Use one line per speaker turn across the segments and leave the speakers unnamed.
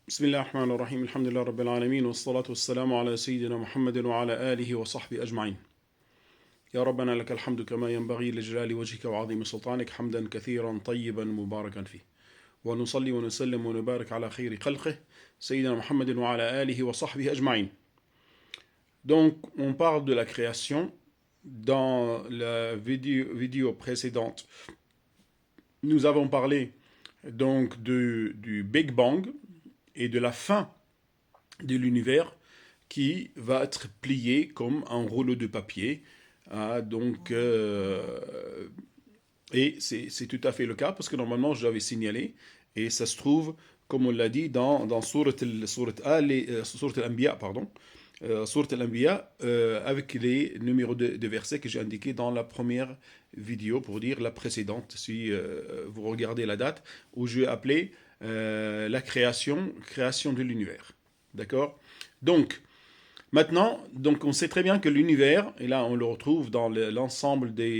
بسم الله الرحمن الرحيم الحمد لله رب العالمين والصلاة والسلام على سيدنا محمد وعلى آله وصحبه أجمعين. يا ربنا لك الحمد كما ينبغي لجلال وجهك وعظيم سلطانك حمدا كثيرا طيبا مباركا فيه. ونصلي ونسلم ونبارك على خير خلقه سيدنا محمد وعلى آله وصحبه أجمعين. Donc on parle de la création dans la vidéo précédente. Nous avons parlé donc du Big Bang et de la fin de l'univers qui va être plié comme un rouleau de papier. Et c'est tout à fait le cas parce que normalement je l'avais signalé et ça se trouve, comme on l'a dit, dans Surat al-Anbiya, Surat al-Anbiya, avec les numéros de versets que j'ai indiqués dans la première vidéo, pour dire la précédente, si vous regardez la date, où j'ai appelé la création de l'univers. D'accord? Donc, maintenant, donc on sait très bien que l'univers, et là on le retrouve dans l'ensemble des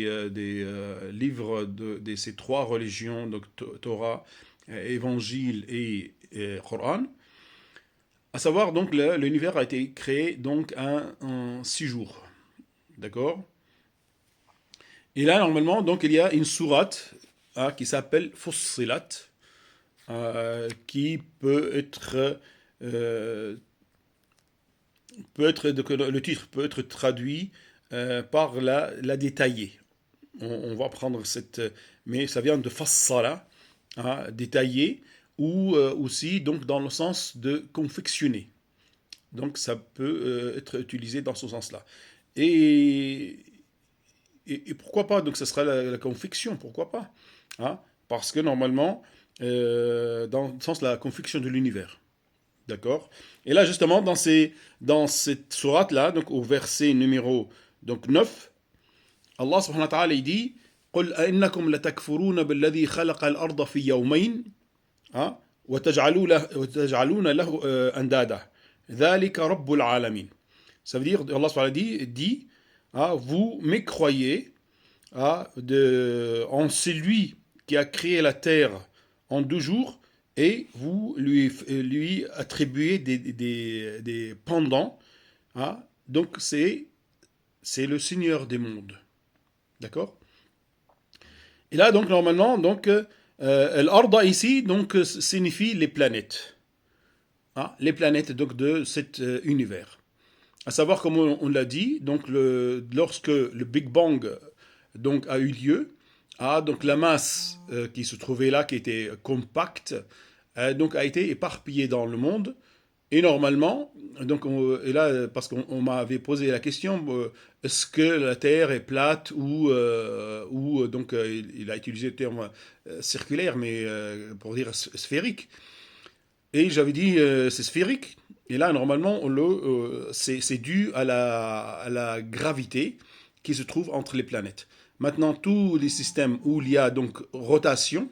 livres de ces trois religions, donc Torah, Évangile et Coran, à savoir donc l'univers a été créé donc en 6 jours. D'accord? Et là normalement donc il y a une sourate qui s'appelle Fussilat, qui le titre peut être traduit par la détaillée. On va prendre mais ça vient de fassala, détaillé, ou aussi donc dans le sens de confectionner. Donc ça peut être utilisé dans ce sens-là. Et pourquoi pas? Donc ça sera la confection, pourquoi pas? Parce que normalement, dans le sens de la confection de l'univers. D'accord? Et là, justement, dans cette sourate-là, donc au verset numéro 9, Allah subhanahu wa ta'ala, il dit قُلْ أَإِنَّكُمْ لَتَكْفُرُونَ بِالَّذِي خَلَقَ الْأَرْضَ فِي يَوْمَيْنِ وَتَجْعَلُونَ لَهُ أَنْدَادًا ذَلِكَ رَبُّ الْعَالَمِينَ. Ça veut dire, Allah subhanahu wa ta'ala dit vous mécroyez en celui qui a créé la terre en 2 jours, et vous lui attribuez des pendants. Donc c'est le Seigneur des mondes. D'accord? Et là donc normalement donc l'Arda ici donc signifie les planètes. Les planètes donc de cet univers. À savoir, comme on l'a dit, donc lorsque le Big Bang donc a eu lieu, donc la masse qui se trouvait là, qui était compacte, donc a été éparpillée dans le monde. Et normalement, donc et là, parce qu'on m'avait posé la question, est-ce que la Terre est plate ou donc il a utilisé le terme circulaire, mais pour dire sphérique. Et j'avais dit c'est sphérique. Et là, normalement, c'est dû à la gravité qui se trouve entre les planètes. Maintenant, tous les systèmes où il y a donc rotation,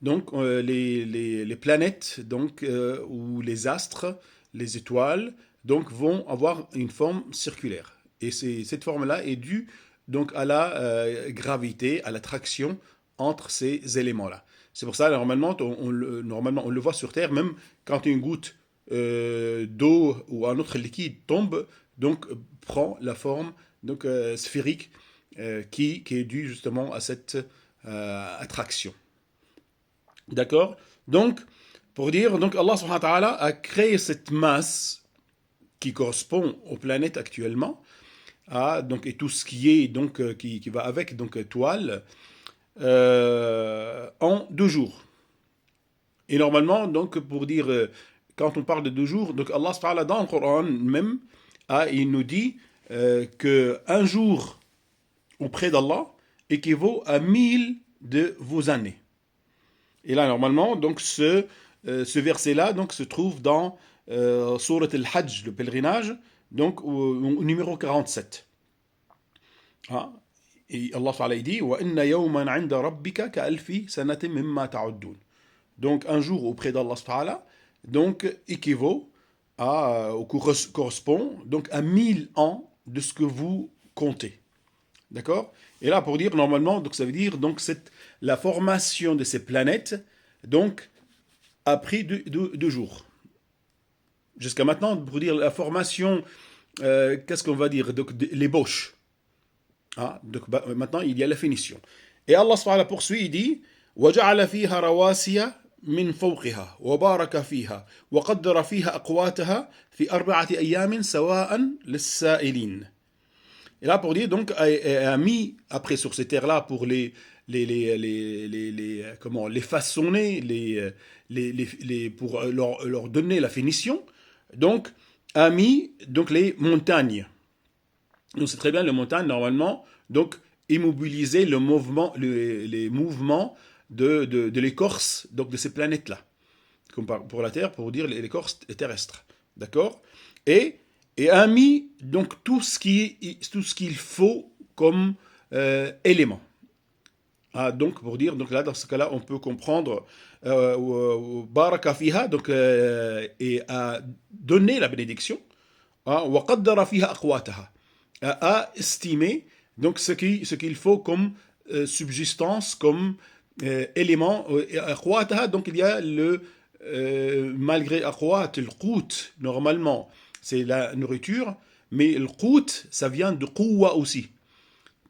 donc les planètes donc, ou les astres, les étoiles, donc vont avoir une forme circulaire. Et cette forme-là est due donc à la gravité, à l'attraction entre ces éléments-là. C'est pour ça, normalement, on le voit sur Terre, même quand une goutte d'eau ou un autre liquide tombe, donc prend la forme donc, sphérique qui est due justement à cette attraction. D'accord? Donc, pour dire, donc Allah subhanahu wa ta'ala a créé cette masse qui correspond aux planètes actuellement, donc, et tout ce qui est donc qui va avec, donc toile, en 2 jours. Et normalement, donc pour dire, quand on parle de 2 jours, donc Allah subhanahu wa ta'ala dans le Coran même, il nous dit qu'un jour auprès d'Allah équivaut à 1000 de vos années. Et là, normalement, donc ce verset-là donc, se trouve dans Surat al-Hajj, le pèlerinage, donc au numéro 47. Et Allah Ta'ala dit وَإِنَّ يَوْمًا عِنْدَ رَبِّكَ كَأَلْفِ سَنَةٍ مِمَّا تَعُدُّونَ. Donc un jour auprès d'Allah Ta'ala donc équivaut ou correspond donc à 1000 ans de ce que vous comptez. D'accord? Et là, pour dire, normalement, donc ça veut dire, donc la formation de ces planètes, donc, a pris 2 jours. Jusqu'à maintenant, pour dire la formation, qu'est-ce qu'on va dire, donc l'ébauche. Ah, donc maintenant, il y a la finition. Et Allah subhanahu wa ta'ala poursuit, il dit وَجَعَلَ فِيهَا رَوَاسِيَ مِنْ فَوْقِهَا وَبَارَكَ فِيهَا وَقَدَّرَ فِيهَا أَقْوَاتَهَا في 4 أيام سواء للسائلين. Et là, pour dire, donc, a mis, après, sur ces terres-là, pour comment, les façonner, pour leur donner la finition, donc, a mis, donc, les montagnes. Donc, c'est très bien, les montagnes, normalement, donc, immobiliser les mouvements de l'écorce, donc, de ces planètes-là. Comme pour la Terre, pour dire l'écorce terrestre. D'accord? et et a mis donc tout ce qu'il faut comme élément. Ah, donc pour dire, donc là dans ce cas-là on peut comprendre baraka fiha, donc et a donné la bénédiction, wa qaddara fiha aqwataha, a estimé donc ce qu'il faut comme subsistance, comme élément. Aqwataha, donc il y a malgré aqwat, le qout, normalement c'est la nourriture, mais le qout ça vient de quwwa aussi,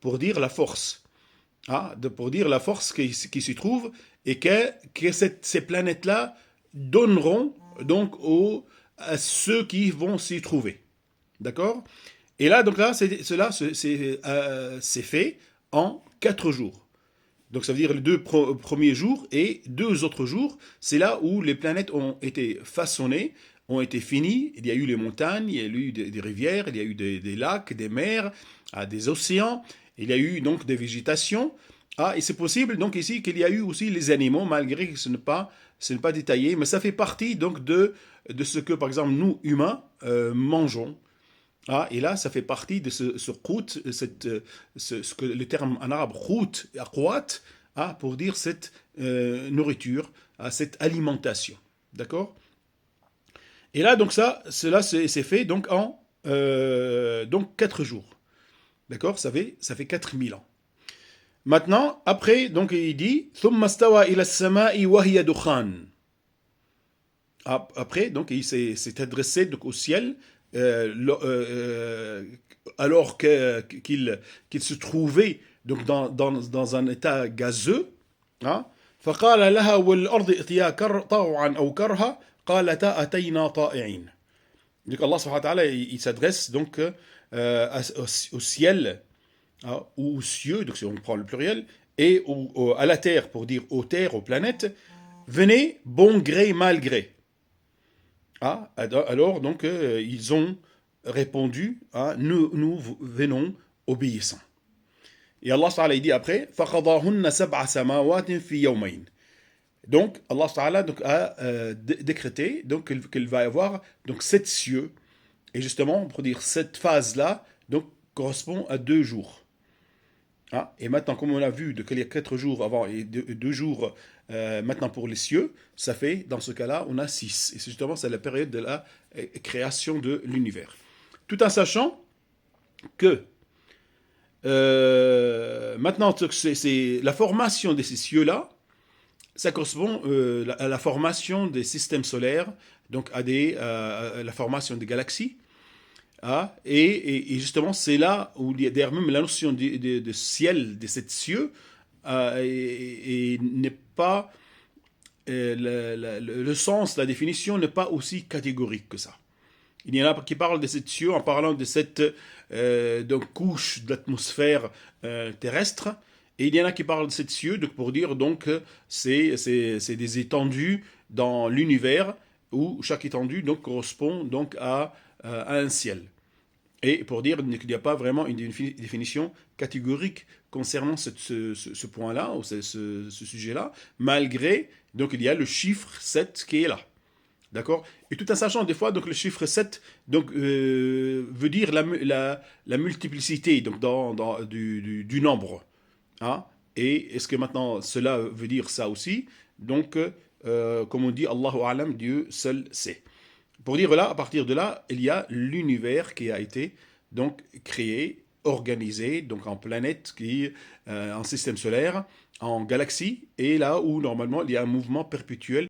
pour dire la force. Pour dire la force qui s'y trouve, et que ces planètes-là donneront donc à ceux qui vont s'y trouver. D'accord? Et là, donc là, cela c'est fait en 4 jours. Donc ça veut dire les 2 premiers jours et 2 autres jours, c'est là où les planètes ont été façonnées, ont été finies. Il y a eu les montagnes, il y a eu des rivières, il y a eu des lacs, des mers, des océans, il y a eu donc des végétations. Et c'est possible donc ici qu'il y a eu aussi les animaux, malgré que ce n'est pas détaillé, mais ça fait partie donc de ce que par exemple nous humains mangeons. Et là, ça fait partie de ce qout, ce que le terme en arabe qout, aqwat, pour dire cette nourriture, cette alimentation. D'accord? Et là, donc cela c'est fait donc en donc 4 jours. D'accord? Ça fait 4000 ans. Maintenant, après, donc il dit ثم استوى إلى السماء وهي دخان. Après, donc il s'est adressé donc au ciel, alors qu'il se trouvait donc dans un état gazeux. فقال لها والأرض ائتيا طوعا أو كرها قالتا أتينا طائعين. Donc Allah subhanahu wa ta'ala, il s'adresse donc au ciel, ou aux cieux, donc si on prend le pluriel, et à la terre, pour dire aux terres, aux planètes, venez bon gré, mal gré. Alors donc ils ont répondu, nous venons obéissants. Et Allah Ta'ala dit après فَقَضَاهُنَّ سَبْعَ سَمَاوَاتٍ فِي يَوْمَيْنِ. Donc Allah Ta'ala donc, a décrété donc, qu'il va y avoir donc 7 cieux. Et justement, pour dire cette phase-là donc, correspond à 2 jours. Et maintenant, comme on a vu qu'il y a 4 jours avant et 2 jours maintenant pour les cieux, ça fait, dans ce cas-là, on a 6. Et c'est justement c'est la période de la création de l'univers. Tout en sachant que maintenant, c'est la formation de ces cieux-là, ça correspond à la formation des systèmes solaires, donc à la formation des galaxies. Et justement, c'est là où il y a derrière même la notion de ciel, de ces cieux, et n'est pas le sens, la définition n'est pas aussi catégorique que ça. Il y en a qui parlent de ces cieux en parlant de cette donc, couche d'atmosphère terrestre, et il y en a qui parlent de ces cieux donc, pour dire donc c'est des étendues dans l'univers, où chaque étendue donc correspond donc à un ciel. Et pour dire qu'il n'y a pas vraiment une définition catégorique concernant ce point-là, ou ce sujet-là, malgré, donc il y a le chiffre 7 qui est là. D'accord? Et tout en sachant des fois, donc le chiffre 7 donc, veut dire la multiplicité donc, du nombre. Et est-ce que maintenant cela veut dire ça aussi? Donc, comme on dit, Allahu A'lam, Dieu seul sait. Pour dire là, à partir de là, il y a l'univers qui a été donc créé, organisé, donc en planète, en système solaire, en galaxie, et là où normalement il y a un mouvement perpétuel